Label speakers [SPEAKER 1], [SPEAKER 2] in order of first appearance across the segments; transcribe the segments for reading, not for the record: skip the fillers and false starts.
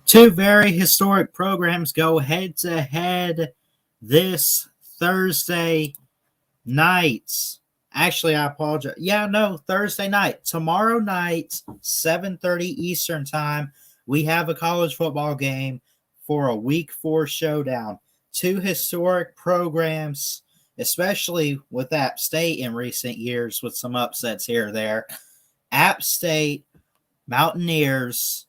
[SPEAKER 1] Two very historic programs go head to head this Thursday night. Actually, I apologize. Yeah, no, Thursday night. Tomorrow night, 7:30 Eastern time, we have a college football game for a week 4 showdown. Two historic programs, especially with App State in recent years with some upsets here or there. App State, Mountaineers,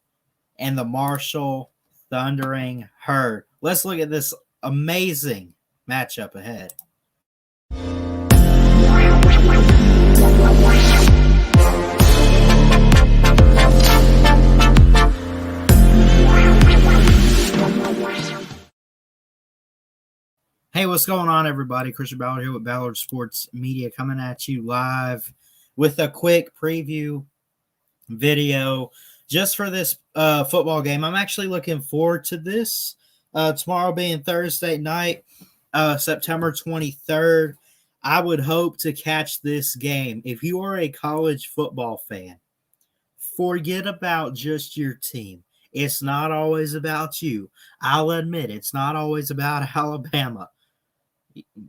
[SPEAKER 1] and the Marshall Thundering Herd. Let's look at this amazing matchup ahead. Hey, what's going on, everybody? Christian Ballard here with Ballard Sports Media coming at you live with a quick preview video just for this football game. I'm actually looking forward to this. Tomorrow being Thursday night, September 23rd. I would hope to catch this game. If you are a college football fan, forget about just your team. It's not always about you. I'll admit it's not always about Alabama.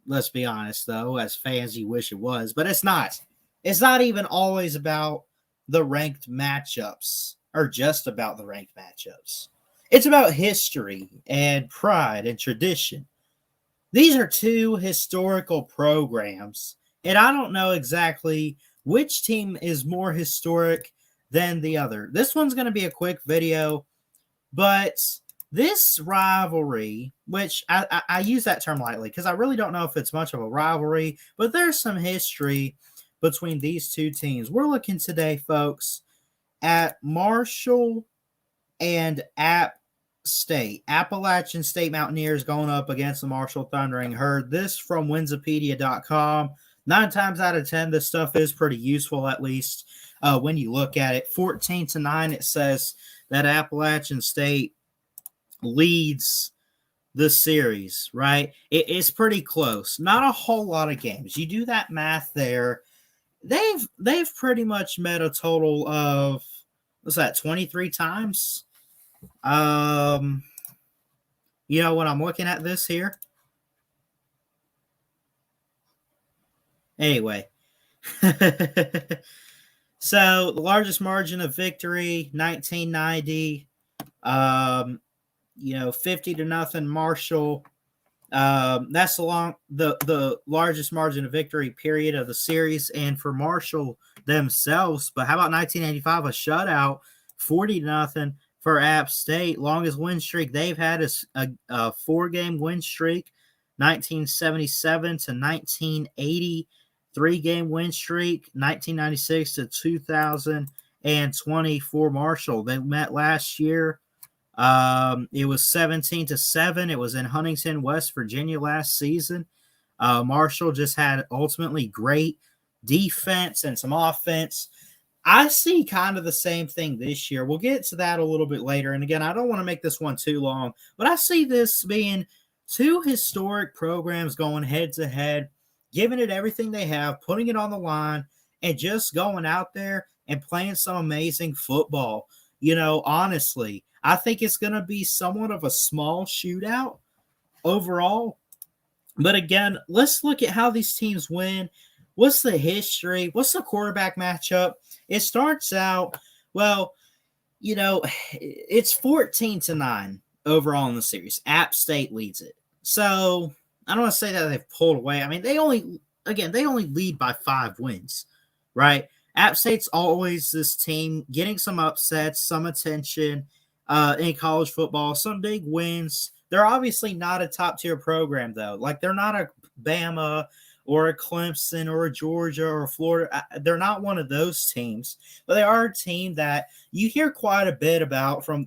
[SPEAKER 1] Let's be honest, though, as fans, you wish it was, but it's not. It's not even always about the ranked matchups or just about the ranked matchups. It's about history and pride and tradition. These are two historical programs, and I don't know exactly which team is more historic than the other. This one's going to be a quick video, but this rivalry, which I use that term lightly because I really don't know if it's much of a rivalry, but there's some history between these two teams. We're looking today, folks, at Marshall and App State. Appalachian State Mountaineers going up against the Marshall Thundering Herd. This from Winsipedia.com. 9 times out of 10, this stuff is pretty useful, at least when you look at it. 14-9, it says that Appalachian State leads the series, right? It's pretty close. Not a whole lot of games. You do that math there. They've pretty much met a total of, what's that, 23 times? You know, when I'm looking at this here. Anyway. So the largest margin of victory, 1990. 50-0 Marshall. That's the largest margin of victory period of the series, and for Marshall themselves. But how about 1985, a shutout, 40-0 for App State. Longest win streak they've had is a 4-game win streak, 1977 to 1980, 3-game win streak, 1996 to 2020 for Marshall. They met last year. It was 17-7. It was in Huntington, West Virginia last season. Marshall just had ultimately great defense and some offense. I see kind of the same thing this year. We'll get to that a little bit later. And again, I don't want to make this one too long, but I see this being two historic programs going head to head, giving it everything they have, putting it on the line, and just going out there and playing some amazing football. You know, honestly, I think it's going to be somewhat of a small shootout overall. But again, let's look at how these teams win. What's the history? What's the quarterback matchup? It starts out, well, you know, it's 14-9 overall in the series. App State leads it. So I don't want to say that they've pulled away. I mean, they only lead by 5 wins, right? App State's always this team getting some upsets, some attention in college football, some big wins. They're obviously not a top-tier program, though. Like, they're not a Bama or a Clemson or a Georgia or a Florida. They're not one of those teams. But they are a team that you hear quite a bit about from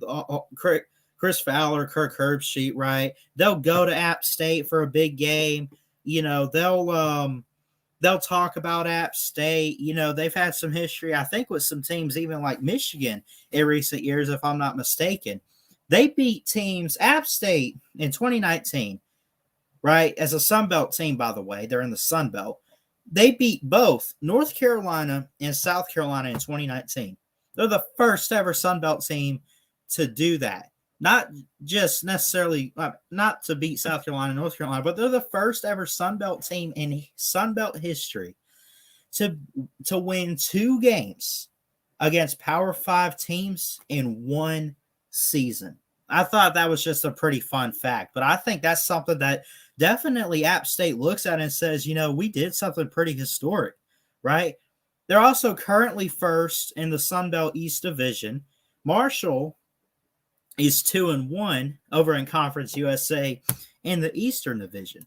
[SPEAKER 1] Chris Fowler, Kirk Herbstreit, right? They'll go to App State for a big game. You know, they'll talk about App State. You know, they've had some history, I think, with some teams even like Michigan in recent years, if I'm not mistaken. They beat teams, App State in 2019, right? As a Sun Belt team, by the way. They're in the Sun Belt. They beat both North Carolina and South Carolina in 2019. They're the first ever Sun Belt team to do that. not just necessarily not to beat South Carolina and North Carolina, but they're the first ever Sun Belt team in Sun Belt history to win 2 games against Power 5 teams in one season. I thought that was just a pretty fun fact, but I think that's something that definitely App State looks at and says, we did something pretty historic, right? They're also currently first in the Sun Belt East Division. Marshall is 2-1 over in Conference USA in the Eastern Division.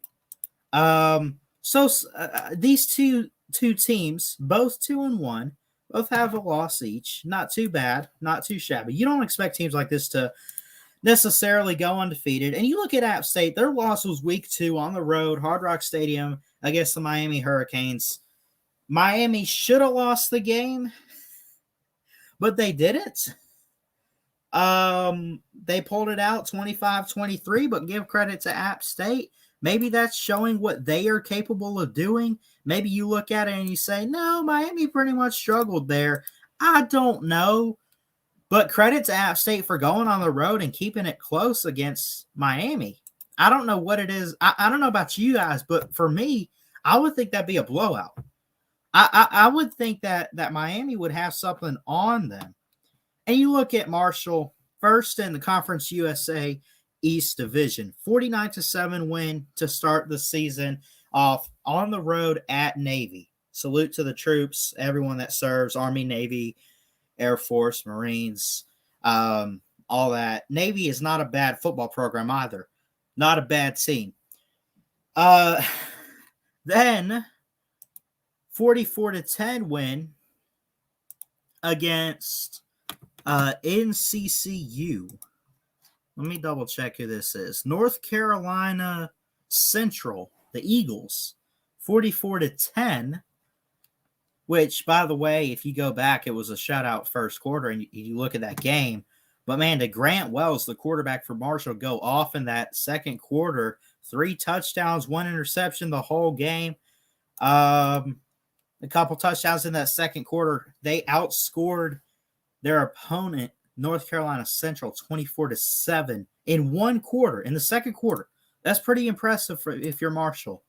[SPEAKER 1] These two teams, both 2-1, both have a loss each. Not too bad, not too shabby. You don't expect teams like this to necessarily go undefeated. And you look at App State, their loss was week 2 on the road, Hard Rock Stadium against the Miami Hurricanes. Miami should have lost the game, but they didn't. They pulled it out 25-23, but give credit to App State. Maybe that's showing what they are capable of doing. Maybe you look at it and you say, no, Miami pretty much struggled there. I don't know. But credit to App State for going on the road and keeping it close against Miami. I don't know what it is. I don't know about you guys, but for me, I would think that'd be a blowout. I would think that Miami would have something on them. And you look at Marshall, first in the Conference USA East Division, 49-7 win to start the season off on the road at Navy. Salute to the troops, everyone that serves, Army, Navy, Air Force, Marines, all that. Navy is not a bad football program either. Not a bad team. Then 44-10 win against NCCU. Let me double check who this is. North Carolina Central, the Eagles, 44-10. Which, by the way, if you go back, it was a shutout first quarter, and you look at that game. But, man, did Grant Wells, the quarterback for Marshall, go off in that second quarter. 3 touchdowns, 1 interception the whole game. A couple touchdowns in that second quarter. They outscored their opponent, North Carolina Central, 24-7 in one quarter, in the second quarter. That's pretty impressive if you're Marshall.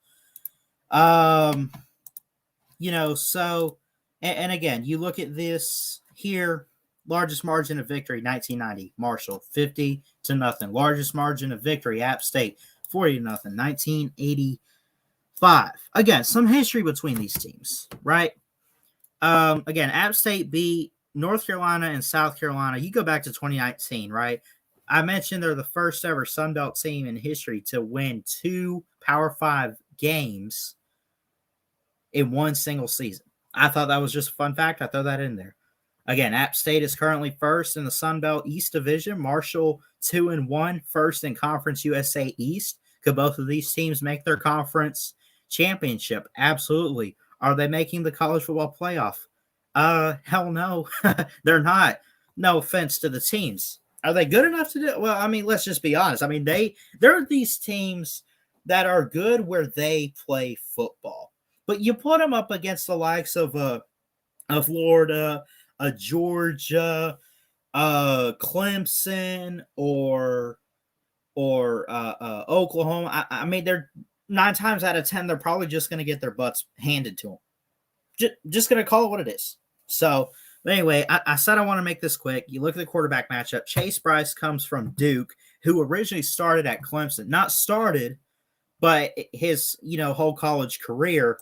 [SPEAKER 1] So, and again, you look at this here, largest margin of victory, 1990, Marshall, 50-0. Largest margin of victory, App State, 40-0, 1985. Again, some history between these teams, right? Again, App State beat North Carolina and South Carolina. You go back to 2019, right? I mentioned they're the first ever Sun Belt team in history to win 2 Power 5 games in one single season. I thought that was just a fun fact. I throw that in there. Again, App State is currently first in the Sun Belt East Division. Marshall 2-1, first in Conference USA East. Could both of these teams make their conference championship? Absolutely. Are they making the college football playoff? Hell no. They're not. No offense to the teams. Are they good enough to do it? Well, I mean, let's just be honest. I mean, there are these teams that are good where they play football. But you put them up against the likes of Florida, Georgia, Clemson, or Oklahoma. I mean, they're 9 times out of 10, they're probably just going to get their butts handed to them. Just going to call it what it is. So, anyway, I said I want to make this quick. You look at the quarterback matchup. Chase Bryce comes from Duke, who originally started at Clemson. Not started, but his whole college career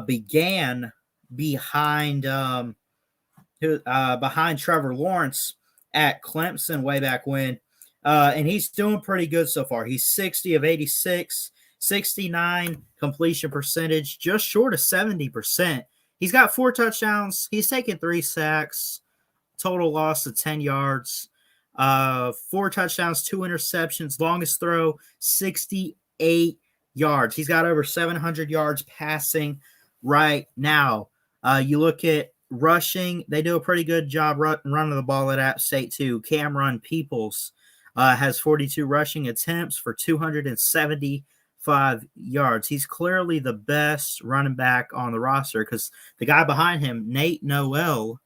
[SPEAKER 1] began behind Trevor Lawrence at Clemson way back when. And he's doing pretty good so far. He's 60 of 86, 69 completion percentage, just short of 70%. He's got 4 touchdowns. He's taken 3 sacks, total loss of 10 yards, 4 touchdowns, 2 interceptions, longest throw, 68 yards. He's got over 700 yards passing right now. You look at rushing, they do a pretty good job running the ball at App State too. Cameron Peoples has 42 rushing attempts for 275 yards. He's clearly the best running back on the roster because the guy behind him, Nate Noel,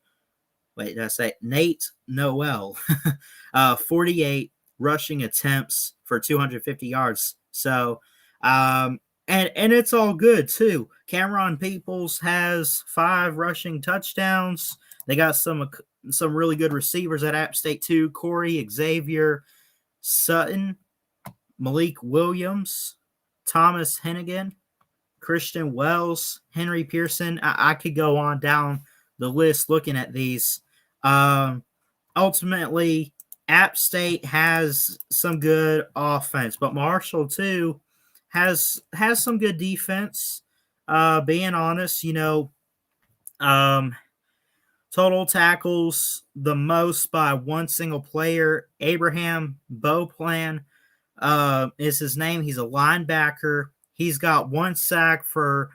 [SPEAKER 1] 48 rushing attempts for 250 yards. So, and it's all good too. Cameron Peoples has 5 rushing touchdowns. They got some really good receivers at App State too. Corey, Xavier, Sutton, Malik Williams, Thomas Hennigan, Christian Wells, Henry Pearson. I could go on down the list looking at these. Ultimately, App State has some good offense, but Marshall too has some good defense. Being honest, total tackles the most by one single player. Abraham Beauplan is his name. He's a linebacker. He's got 1 sack for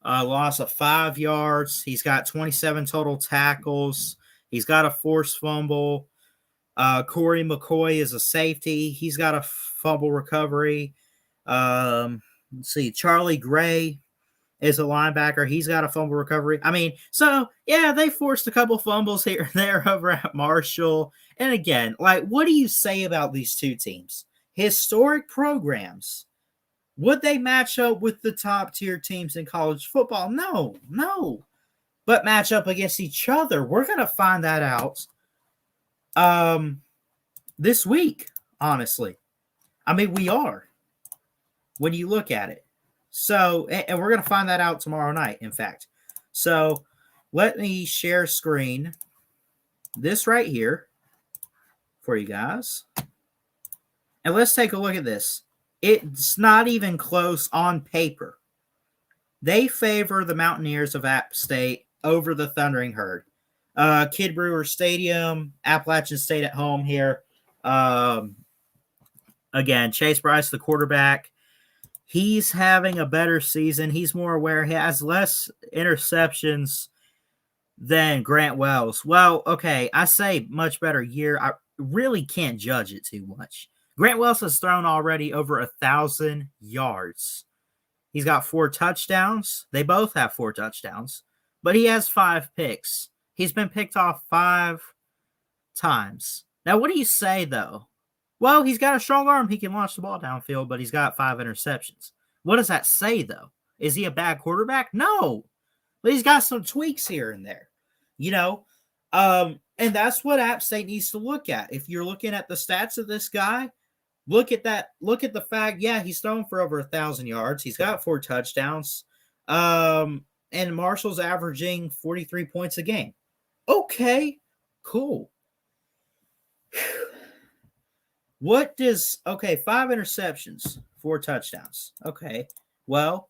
[SPEAKER 1] a loss of 5 yards. He's got 27 total tackles. He's got a forced fumble. Corey McCoy is a safety. He's got a fumble recovery. Let's see. Charlie Gray is a linebacker. He's got a fumble recovery. I mean, so, yeah, they forced a couple fumbles here and there over at Marshall. And again, like, what do you say about these two teams? Historic programs. Would they match up with the top-tier teams in college football? No. But match up against each other. We're going to find that out this week, honestly. I mean, we are, when you look at it. So, and we're going to find that out tomorrow night, in fact. So, let me share screen this right here for you guys. And let's take a look at this. It's not even close on paper. They favor the Mountaineers of App State over the Thundering Herd. Kid Brewer Stadium, Appalachian State at home here. Again, Chase Bryce, the quarterback, he's having a better season. He's more aware. He has less interceptions than Grant Wells. Well, okay, I say much better year. I really can't judge it too much. Grant Wells has thrown already over 1,000 yards. He's got 4 touchdowns. They both have 4 touchdowns, but he has 5 picks. He's been picked off 5 times. Now, what do you say, though? Well, he's got a strong arm. He can launch the ball downfield, but he's got 5 interceptions. What does that say, though? Is he a bad quarterback? No. But he's got some tweaks here and there. And that's what App State needs to look at. If you're looking at the stats of this guy, look at that. Look at the fact, yeah, he's thrown for over 1,000 yards. He's got 4 touchdowns. And Marshall's averaging 43 points a game. Okay, cool. 5 interceptions, 4 touchdowns. Okay, well,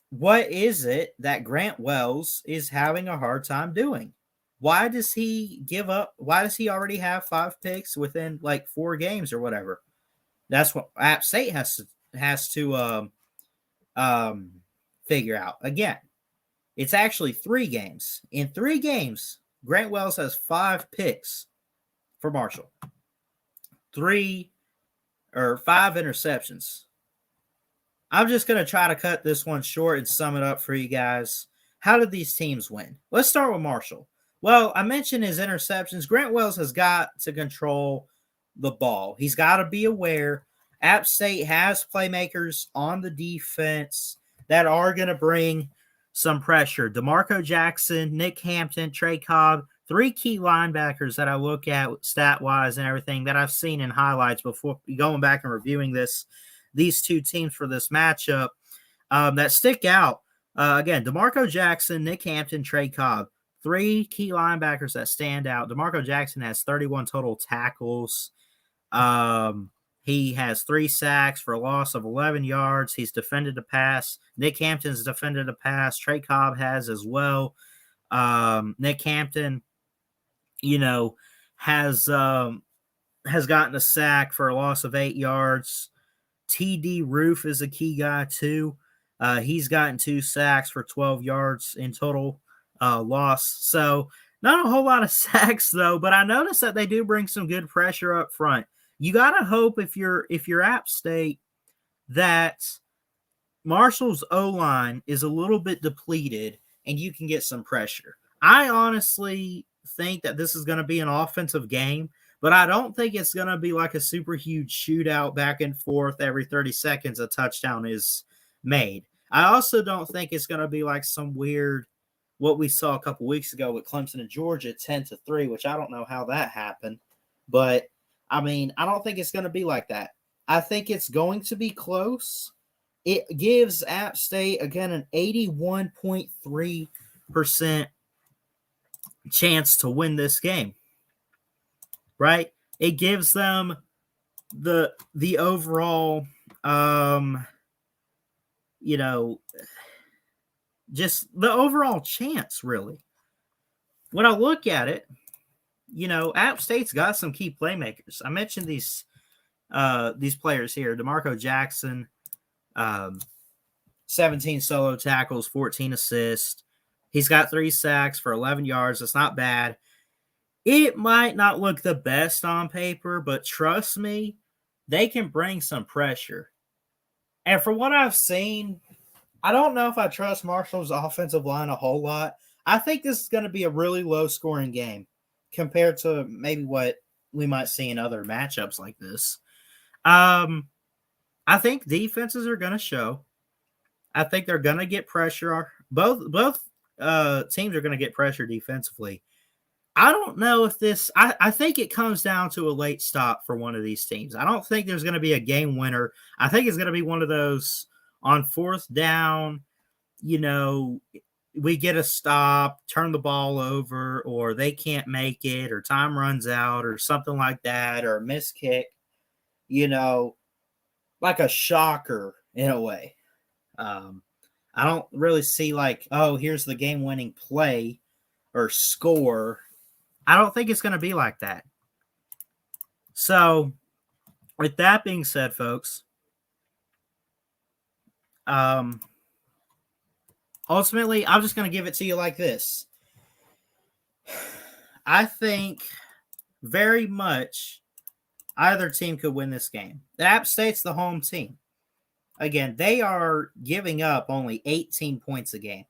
[SPEAKER 1] what is it that Grant Wells is having a hard time doing? Why does he give up? Why does he already have 5 picks within like 4 games or whatever? That's what App State has to figure out. Again, it's actually 3 games. In 3 games, Grant Wells has 5 picks for Marshall. 5 interceptions. I'm just going to try to cut this one short and sum it up for you guys. How did these teams win? Let's start with Marshall. Well, I mentioned his interceptions. Grant Wells has got to control the ball. He's got to be aware. App State has playmakers on the defense that are going to bring some pressure. DeMarco Jackson, Nick Hampton, Trey Cobb, 3 key linebackers that I look at stat-wise and everything that I've seen in highlights before going back and reviewing these 2 teams for this matchup that stick out. Again, DeMarco Jackson, Nick Hampton, Trey Cobb, 3 key linebackers that stand out. DeMarco Jackson has 31 total tackles. He has 3 sacks for a loss of 11 yards. He's defended a pass. Nick Hampton's defended a pass. Trey Cobb has as well. Nick Hampton, has gotten a sack for a loss of 8 yards. TD Roof is a key guy too. He's gotten 2 sacks for 12 yards in total loss. So not a whole lot of sacks though, but I noticed that they do bring some good pressure up front. You got to hope if you're App State that Marshall's O-line is a little bit depleted and you can get some pressure. I honestly think that this is going to be an offensive game, but I don't think it's going to be like a super huge shootout back and forth every 30 seconds a touchdown is made. I also don't think it's going to be like some weird what we saw a couple weeks ago with Clemson and Georgia 10-3, which I don't know how that happened. But I mean, I don't think it's going to be like that. I think it's going to be close. It gives App State, again, an 81.3% chance to win this game, right? It gives them the overall, just the overall chance, really. When I look at it, App State's got some key playmakers. I mentioned these players here: DeMarco Jackson, 17 solo tackles, 14 assists. He's got 3 sacks for 11 yards. That's not bad. It might not look the best on paper, but trust me, they can bring some pressure. And from what I've seen, I don't know if I trust Marshall's offensive line a whole lot. I think this is going to be a really low-scoring game compared to maybe what we might see in other matchups like this. I think defenses are going to show. I think they're going to get pressure. Both teams are going to get pressure defensively. I don't know if this – I think it comes down to a late stop for one of these teams. I don't think there's going to be a game winner. I think it's going to be one of those on 4th down, we get a stop, turn the ball over, or they can't make it, or time runs out, or something like that, or a missed kick, like a shocker in a way. I don't really see like, oh, here's the game-winning play or score. I don't think it's going to be like that. So, with that being said, folks, ultimately, I'm just going to give it to you like this. I think very much either team could win this game. App State's the home team. Again, they are giving up only 18 points a game.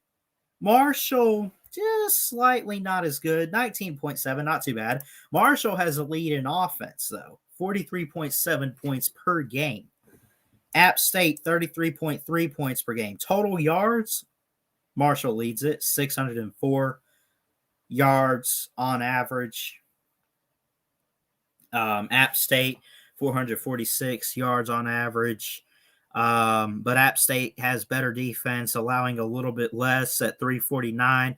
[SPEAKER 1] Marshall, just slightly not as good, 19.7, not too bad. Marshall has a lead in offense, though, 43.7 points per game. App State, 33.3 points per game. Total yards, Marshall leads it, 604 yards on average. App State, 446 yards on average. But App State has better defense, allowing a little bit less at 349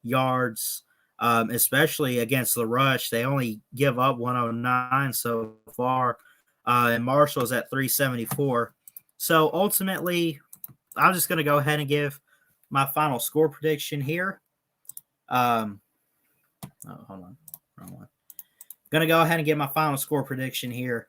[SPEAKER 1] yards, especially against the rush. They only give up 109 so far, and Marshall's at 374. So ultimately, I'm just going to go ahead and give my final score prediction here. Hold on. Wrong one. Going to go ahead and give my final score prediction here.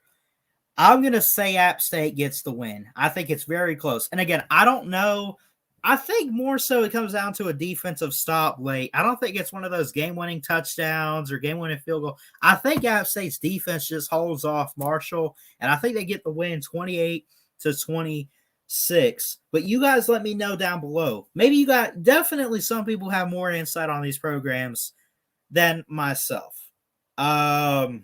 [SPEAKER 1] I'm going to say App State gets the win. I think it's very close. And again, I don't know. I think more so it comes down to a defensive stop late. I don't think it's one of those game-winning touchdowns or game-winning field goal. I think App State's defense just holds off Marshall, and I think they get the win 28-26. But you guys let me know down below. Maybe you got – definitely some people have more insight on these programs than myself. I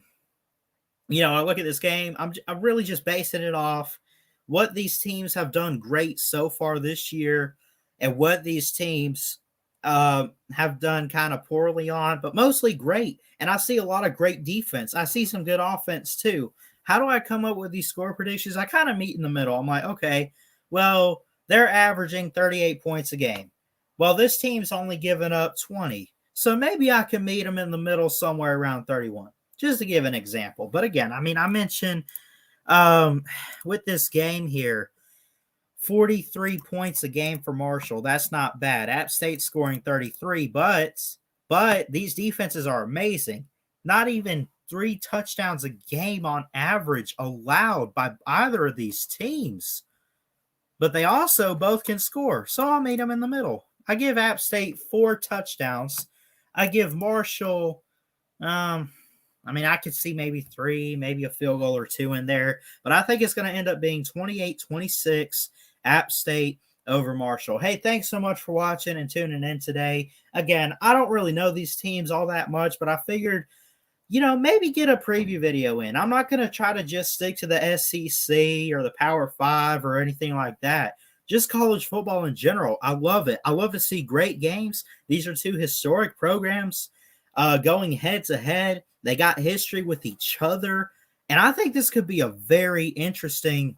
[SPEAKER 1] look at this game. I'm really just basing it off what these teams have done great so far this year and what these teams have done kind of poorly on, but mostly great. And I see a lot of great defense. I see some good offense too. How do I come up with these score predictions? I kind of meet in the middle. I'm like, okay, well, they're averaging 38 points a game. Well, this team's only given up 20. So maybe I can meet them in the middle somewhere around 31. Just to give an example. But again, I mentioned with this game here, 43 points a game for Marshall. That's not bad. App State scoring 33, but these defenses are amazing. Not even 3 touchdowns a game on average allowed by either of these teams. But they also both can score. So I'll meet them in the middle. I give App State 4 touchdowns. I give Marshall I could see maybe 3, maybe a field goal or 2 in there. But I think it's going to end up being 28-26 App State. over Marshall. Hey, thanks so much for watching and tuning in today. Again, I don't really know these teams all that much, but I figured, maybe get a preview video in. I'm not going to try to just stick to the SEC or the Power Five or anything like that. Just college football in general. I love it. I love to see great games. These are two historic programs going head to head. They got history with each other. And I think this could be a very interesting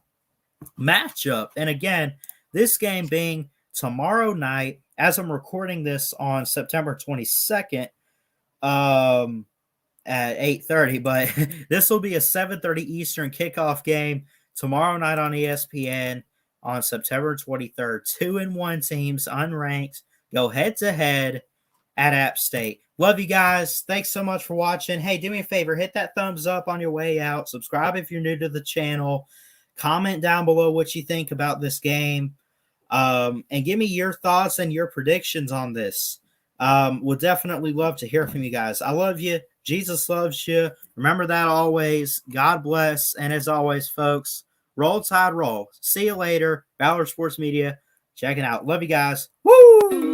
[SPEAKER 1] matchup. And again, this game being tomorrow night, as I'm recording this on September 22nd, at 8:30, but this will be a 7:30 Eastern kickoff game tomorrow night on ESPN on September 23rd. 2-1 teams, unranked, go head to head at App State. Love you guys. Thanks so much for watching. Hey, do me a favor, hit that thumbs up on your way out. Subscribe if you're new to the channel. Comment down below what you think about this game. And give me your thoughts and your predictions on this. Would definitely love to hear from you guys. I love you. Jesus loves you. Remember that always. God bless. And as always, folks, roll tide roll. See you later. Ballard Sports Media. Check it out. Love you guys. Woo!